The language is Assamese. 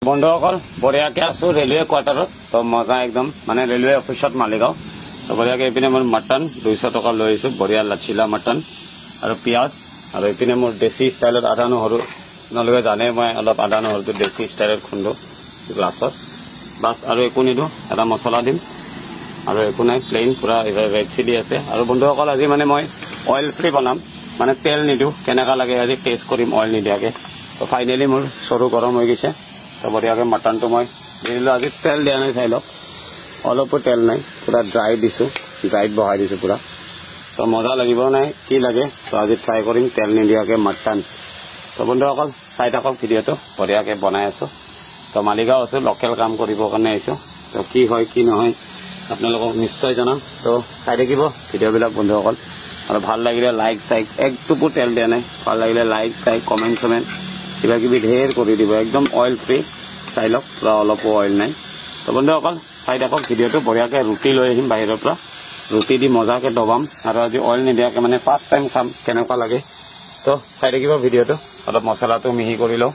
বন্ধুসকল বঢ়িয়াকে আছো ৰেলৱে কোৱাৰ্টাৰত তো মজা একদম মানে ৰেলৱে অফিচত মালিগাঁও তো বঢ়িয়াকে এইপিনে মোৰ মটন 200 টকা লৈ আহিছো বঢ়িয়া লাচিলা মটন আৰু পিয়াজ আৰু এইপিনে মোৰ দেশী ষ্টাইলত আদা নহৰু আপোনালোকে জানে মই অলপ আদা নহৰুটো দেশী ষ্টাইলত খুন্দো গ্লাছত বাছ আৰু একো নিদো এটা মছলা দিম আৰু একো নাই প্লেইন পুৰা ৰেড চিলি আছে আৰু বন্ধুসকল আজি মানে মই অইল ফ্ৰী বনাম মানে তেল নিদো কেনেকা লাগে আজি টেষ্ট কৰিম অইল নিদিয়াকে তো ফাইনেলি মোৰ সৰু গৰম হৈ গৈছে তো বঢ়িয়াকে মটনটো মই দিলো আজি তেল দিয়া নাই চাই লওক অলপো তেল নাই পুৰা ড্ৰাই দিছো ড্ৰাইত বহাই দিছো পুৰা তো মজা লাগিব নাই কি লাগে তো আজি ট্ৰাই কৰিম তেল নিদিয়াকে মটন তো বন্ধুসকল চাই থাকক ভিডিঅ'টো বঢ়িয়াকে বনাই আছো তো মালিগাঁও আছো লোকেল কাম কৰিবৰ কাৰণে আহিছো তো কি হয় কি নহয় আপোনালোকক নিশ্চয় জনাম তো চাই থাকিব ভিডিঅ'বিলাক বন্ধুসকল আৰু ভাল লাগিলে লাইক চাইক একটুকু তেল দিয়া নাই ভাল লাগিলে লাইক চাইক কমেণ্ট চমেণ্ট কিবা কিবি ঢেৰ কৰি দিব একদম অইল ফ্ৰী চাই লওক পুৰা অলপো অইল নাই তো বন্ধুসকল চাই থাকক ভিডিঅ'টো বঢ়িয়াকে ৰুটি লৈ আহিম বাহিৰৰ পৰা ৰুটি দি মজাকে দবাম আৰু আজি অইল নিদিয়াকে মানে ফাৰ্ষ্ট টাইম খাম কেনেকুৱা লাগে তো চাই থাকিব ভিডিঅ'টো অলপ মছলাটো মিহি কৰি লওঁ